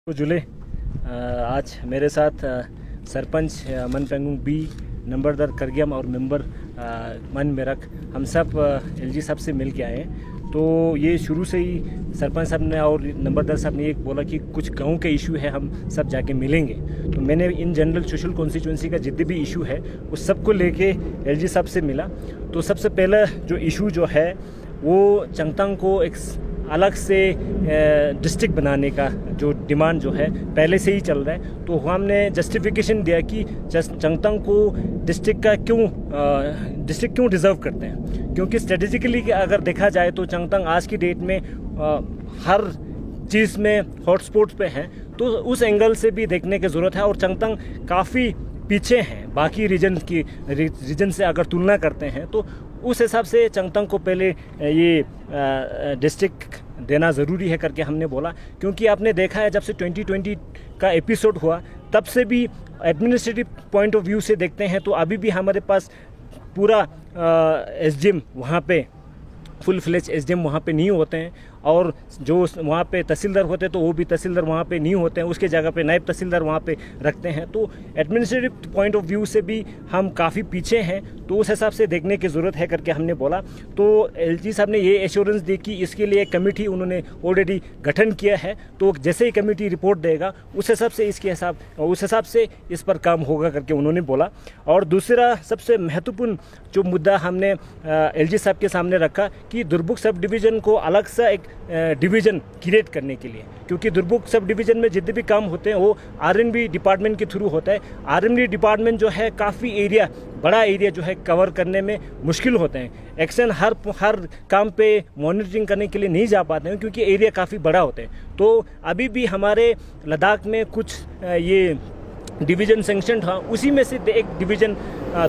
तो जुले आज मेरे साथ सरपंच मन पेंगुंग बी नंबरदार करगियम और मेंबर मन मेरक हम सब एलजी साहब से मिल के आए हैं। तो ये शुरू से ही सरपंच साहब ने और नंबरदार साहब ने एक बोला कि कुछ गाँव के इशू है, हम सब जाके मिलेंगे। तो मैंने इन जनरल सोशल कॉन्स्टिट्यूंसी का जितने भी इशू है उस सबको लेके एलजी साहब से मिला। तो सबसे पहला जो इशू जो है वो चंगतांग को एक अलग से डिस्ट्रिक्ट बनाने का जो डिमांड जो है पहले से ही चल रहा है। तो हमने जस्टिफिकेशन दिया कि चंगतांग को डिस्ट्रिक्ट क्यों डिज़र्व करते हैं, क्योंकि स्ट्रेटेजिकली अगर देखा जाए तो चंगतांग आज की डेट में हर चीज़ में हॉटस्पॉट पे है। तो उस एंगल से भी देखने की ज़रूरत है। और चंगतांग काफ़ी पीछे हैं बाकी रीजन से अगर तुलना करते हैं, तो उस हिसाब से चंगतांग को पहले ये डिस्ट्रिक्ट देना ज़रूरी है करके हमने बोला। क्योंकि आपने देखा है जब से 2020 का एपिसोड हुआ तब से भी एडमिनिस्ट्रेटिव पॉइंट ऑफ व्यू से देखते हैं तो अभी भी हमारे पास पूरा एसडीएम वहाँ पे फुल फ्लेज एसडीएम वहाँ पे नहीं होते हैं, और जो वहाँ पे तहसीलदार होते हैं तो वो भी तहसीलदार वहाँ पे नहीं होते हैं, उसके जगह पे नायब तहसीलदार वहाँ पे रखते हैं। तो एडमिनिस्ट्रेटिव पॉइंट ऑफ व्यू से भी हम काफ़ी पीछे हैं, तो उस हिसाब से देखने की ज़रूरत है करके हमने बोला। तो एलजी साहब ने ये एश्योरेंस दी कि इसके लिए एक कमेटी उन्होंने ऑलरेडी गठन किया है। तो जैसे ही कमेटी रिपोर्ट देगा उस हिसाब से इस पर काम होगा करके उन्होंने बोला। और दूसरा सबसे महत्वपूर्ण जो मुद्दा हमने एलजी साहब के सामने रखा कि दुर्बुक सब डिवीज़न को अलग सा एक डिवीज़न क्रिएट करने के लिए, क्योंकि दुर्बुक सब डिवीज़न में जितने भी काम होते हैं वो आरएनबी डिपार्टमेंट के थ्रू होता है। आरएनबी डिपार्टमेंट जो है काफ़ी बड़ा एरिया जो है कवर करने में मुश्किल होते हैं। एक्शन हर काम पे मॉनिटरिंग करने के लिए नहीं जा पाते हैं क्योंकि एरिया काफ़ी बड़ा होता है। तो अभी भी हमारे लद्दाख में कुछ ये डिवीज़न सेंक्शन था, उसी में से एक डिवीज़न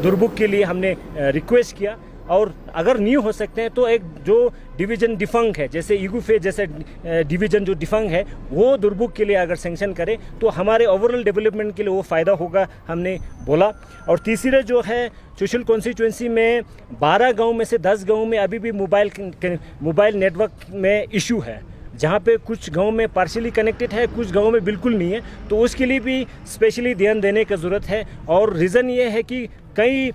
दुर्बुक के लिए हमने रिक्वेस्ट किया। और अगर नहीं हो सकते हैं तो एक जो डिवीज़न डिफंग है, जैसे ईगूफे जैसे डिवीज़न जो डिफंग है वो दुर्बुक के लिए अगर सेंक्शन करे तो हमारे ओवरऑल डेवलपमेंट के लिए वो फ़ायदा होगा, हमने बोला। और तीसरे जो है सोशल कॉन्स्टिट्यूंसी में 12 गांव में से 10 गांव में अभी भी मोबाइल नेटवर्क में इशू है, जहाँ पे कुछ गांव में पार्शियली कनेक्टेड है, कुछ गांव में बिल्कुल नहीं है। तो उसके लिए भी स्पेशली ध्यान देने की ज़रूरत है। और रीज़न ये है कि कई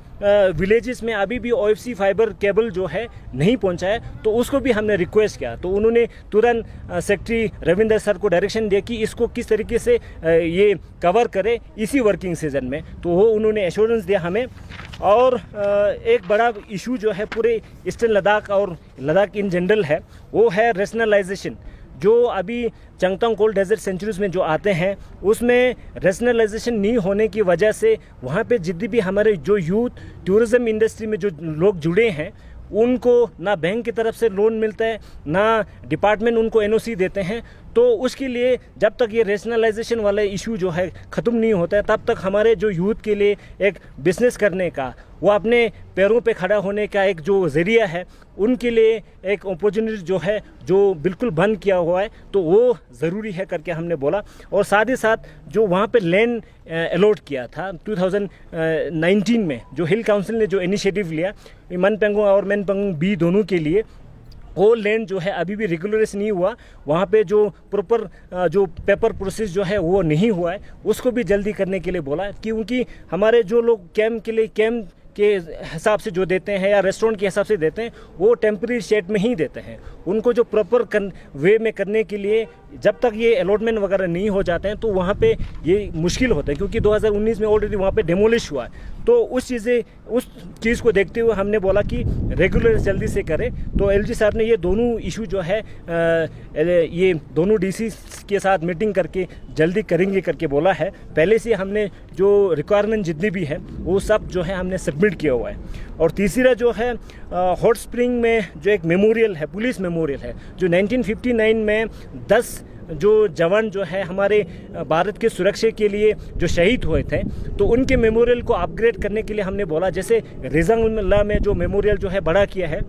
विलेजेस में अभी भी ओएफसी फाइबर केबल जो है नहीं पहुंचा है, तो उसको भी हमने रिक्वेस्ट किया। तो उन्होंने तुरंत सेक्रेटरी रविंदर सर को डायरेक्शन दिया कि इसको किस तरीके से ये कवर करे इसी वर्किंग सीजन में। तो वो उन्होंने एश्योरेंस दिया हमें। और एक बड़ा इशू जो है पूरे ईस्टर्न लद्दाख और लद्दाख इन जनरल है, वो है रेशनलाइजेशन। जो अभी चंगतांग कोल्ड डेजर्ट सेंचुरीज में जो आते हैं उसमें रेशनलाइजेशन नहीं होने की वजह से वहाँ पे जितनी भी हमारे जो यूथ टूरिज़्म इंडस्ट्री में जो लोग जुड़े हैं उनको ना बैंक की तरफ से लोन मिलता है, ना डिपार्टमेंट उनको एनओसी देते हैं। तो उसके लिए जब तक ये रेशनलाइजेशन वाला इशू जो है ख़त्म नहीं होता है तब तक हमारे जो यूथ के लिए एक बिज़नेस करने का, वो अपने पैरों पे खड़ा होने का एक जो ज़रिया है, उनके लिए एक अपॉर्चुनिटी जो है जो बिल्कुल बंद किया हुआ है, तो वो ज़रूरी है करके हमने बोला। और साथ ही साथ जो वहाँ पे लैंड अलॉट किया था 2019 में, जो हिल काउंसिल ने जो इनिशिएटिव लिया मन पेंगुंग और मन पेंगुंग बी दोनों के लिए, वो लैंड जो है अभी भी रेगुलराइज नहीं हुआ। वहाँ पे जो प्रॉपर जो पेपर प्रोसेस जो है वो नहीं हुआ है, उसको भी जल्दी करने के लिए बोला। क्योंकि हमारे जो लोग कैंप के हिसाब से जो देते हैं या रेस्टोरेंट के हिसाब से देते हैं वो टेम्परेरी शेड में ही देते हैं। उनको जो प्रॉपर वे में करने के लिए जब तक ये अलॉटमेंट वगैरह नहीं हो जाते हैं तो वहाँ पे ये मुश्किल होता है, क्योंकि 2019 में ऑलरेडी वहाँ पे डेमोलिश हुआ है। तो उस चीज़ को देखते हुए हमने बोला कि रेगुलर जल्दी से करें। तो एलजी साहब ने ये दोनों इशू जो है ये दोनों डीसी के साथ मीटिंग करके जल्दी करेंगे करके बोला है। पहले से हमने जो रिक्वायरमेंट जितनी भी है वो सब जो है हमने सबमिट किया हुआ है। और तीसरा जो है हॉट स्प्रिंग में जो एक मेमोरियल है, पुलिस मेमोरियल है, जो 1959 में 10 जो जवान जो है हमारे भारत के सुरक्षा के लिए जो शहीद हुए थे, तो उनके मेमोरियल को अपग्रेड करने के लिए हमने बोला। जैसे रिजंगला में जो मेमोरियल जो है बड़ा किया है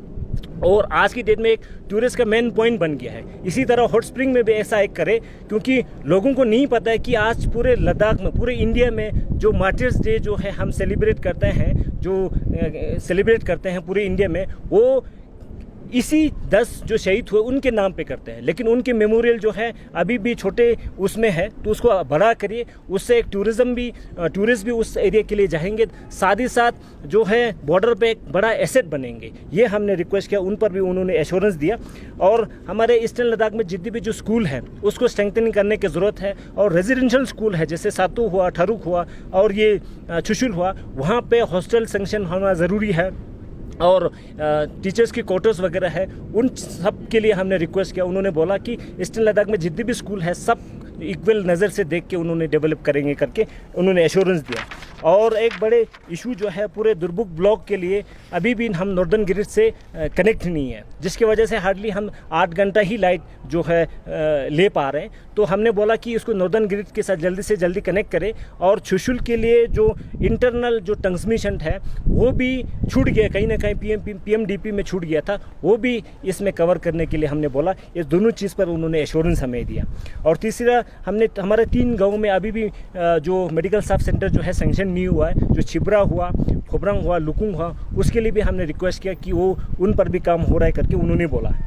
और आज की डेट में एक टूरिस्ट का मेन पॉइंट बन गया है, इसी तरह हॉट स्प्रिंग में भी ऐसा एक करे। क्योंकि लोगों को नहीं पता है कि आज पूरे लद्दाख में, पूरे इंडिया में जो मार्टिर्स डे जो है हम सेलिब्रेट करते हैं पूरे इंडिया में, वो इसी 10 जो शहीद हुए उनके नाम पे करते हैं, लेकिन उनके मेमोरियल जो है अभी भी छोटे उसमें है, तो उसको बड़ा करिए, उससे एक टूरिस्ट भी उस एरिया के लिए जाएंगे, साथ ही साथ जो है बॉर्डर पे एक बड़ा एसेट बनेंगे। ये हमने रिक्वेस्ट किया, उन पर भी उन्होंने एश्योरेंस दिया। और हमारे ईस्टर्न लद्दाख में जितने भी जो स्कूल है उसको स्ट्रेंथनिंग करने की ज़रूरत है, और रेजिडेंशियल स्कूल है जैसे सातू हुआ, ठरुक हुआ और ये चुशुल हुआ, वहाँ पे हॉस्टल सेंक्शन होना ज़रूरी है, और टीचर्स की क्वार्टर्स वगैरह है, उन सब के लिए हमने रिक्वेस्ट किया। उन्होंने बोला कि ईस्टर्न लद्दाख में जितने भी स्कूल है सब इक्वल नज़र से देख के उन्होंने डेवलप करेंगे करके उन्होंने एश्योरेंस दिया। और एक बड़े इशू जो है पूरे दुर्बुक ब्लॉक के लिए अभी भी हम नॉर्दर्न ग्रिड से कनेक्ट नहीं है, जिसकी वजह से हार्डली हम 8 घंटा ही लाइट जो है ले पा रहे हैं। तो हमने बोला कि इसको नॉर्दर्न ग्रिड के साथ जल्दी से जल्दी कनेक्ट करें, और चुशुल के लिए जो इंटरनल जो ट्रांसमिशन है वो भी छूट गया, कहीं ना कहीं PMDP में छूट गया था, वो भी इसमें कवर करने के लिए हमने बोला। ये दोनों चीज़ पर उन्होंने एश्योरेंस हमें दिया। और तीसरा, हमने हमारे 3 गाँव में अभी भी जो मेडिकल सब सेंटर जो है सेंक्शन नहीं हुआ है, जो छिबरा हुआ, खोबरंग हुआ, लुकुंग हुआ, उसके लिए भी हमने रिक्वेस्ट किया कि वो उन पर भी काम हो रहा है करके उन्होंने बोला।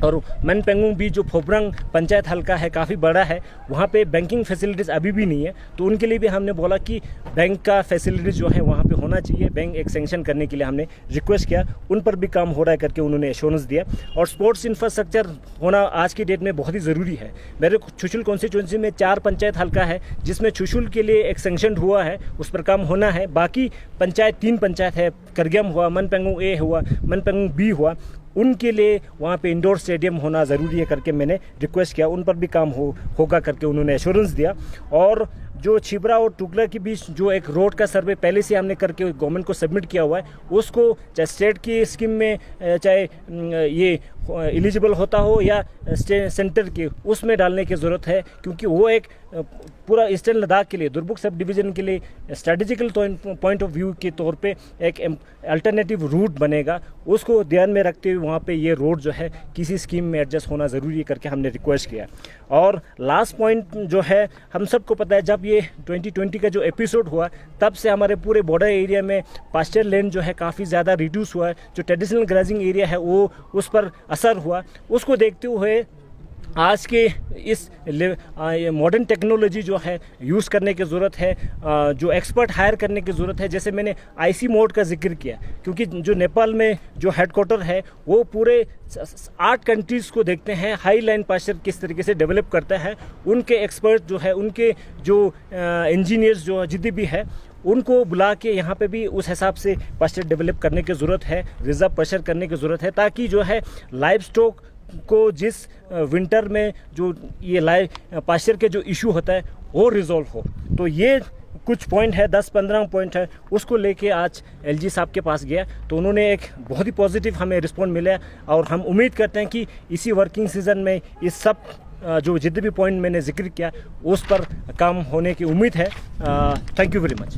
और मन पेंगुंग भी जो खोबरंग पंचायत हल्का है, काफ़ी बड़ा है, वहाँ पे बैंकिंग फैसिलिटीज़ अभी भी नहीं है, तो उनके लिए भी हमने बोला कि बैंक का फैसिलिटीज़ जो है वहाँ पे होना चाहिए, बैंक एक सेंक्शन करने के लिए हमने रिक्वेस्ट किया, उन पर भी काम हो रहा है करके उन्होंने एश्योरेंस दिया। और स्पोर्ट्स इंफ्रास्ट्रक्चर होना आज की डेट में बहुत ही ज़रूरी है। मेरे चुशुल कॉन्स्टिट्यूंसी में 4 पंचायत हल्का है, जिसमें चुशुल के लिए एक सेंक्शन हुआ है, उस पर काम होना है। बाकी पंचायत 3 पंचायत है, करग्याम हुआ, मन पेंगुंग ए हुआ, मन पेंगुंग बी हुआ, उनके लिए वहाँ पे इंडोर स्टेडियम होना ज़रूरी है करके मैंने रिक्वेस्ट किया, उन पर भी काम होगा करके उन्होंने एश्योरेंस दिया। और जो छिबरा और टुकला के बीच जो एक रोड का सर्वे पहले से हमने करके गवर्नमेंट को सबमिट किया हुआ है, उसको चाहे स्टेट की स्कीम में चाहे ये एलिजिबल होता हो या सेंटर के उसमें डालने की ज़रूरत है, क्योंकि वो एक पूरा ईस्टर्न लद्दाख के लिए, दुर्बुक सब डिवीज़न के लिए स्ट्रेटेजिकल पॉइंट ऑफ व्यू के तौर पे एक अल्टरनेटिव रूट बनेगा। उसको ध्यान में रखते हुए वहाँ पे ये रोड जो है किसी स्कीम में एडजस्ट होना ज़रूरी है करके हमने रिक्वेस्ट किया। और लास्ट पॉइंट जो है, हम सबको पता है जब ये 2020 का जो एपिसोड हुआ तब से हमारे पूरे बॉर्डर एरिया में पास्चर लैंड जो है काफ़ी ज़्यादा रिड्यूस हुआ है, जो ट्रेडिशनल ग्राजिंग एरिया है वो उस पर असर हुआ। उसको देखते हुए आज के इस मॉडर्न टेक्नोलॉजी जो है यूज़ करने की ज़रूरत है, जो एक्सपर्ट हायर करने की ज़रूरत है। जैसे मैंने IC मोड का जिक्र किया, क्योंकि जो नेपाल में जो हेडक्वार्टर है वो पूरे 8 कंट्रीज़ को देखते हैं, हाई लाइन पास्चर किस तरीके से डेवलप करता है। उनके एक्सपर्ट जो है, उनके जो इंजीनियर्स जो जितने भी है, उनको बुला के यहाँ पे भी उस हिसाब से पास्चर डेवलप करने की ज़रूरत है, रिजर्व प्रेशर करने की ज़रूरत है, ताकि जो है लाइव स्टॉक को जिस विंटर में जो ये लाइव पास्चर के जो इशू होता है वो रिजॉल्व हो। तो ये कुछ पॉइंट है, 10-15 पॉइंट है, उसको लेके आज LG साहब के पास गया, तो उन्होंने एक बहुत ही पॉजिटिव हमें रिस्पॉन्ड मिला। और हम उम्मीद करते हैं कि इसी वर्किंग सीज़न में इस सब जो जितने भी पॉइंट मैंने जिक्र किया उस पर काम होने की उम्मीद है। Thank you very much.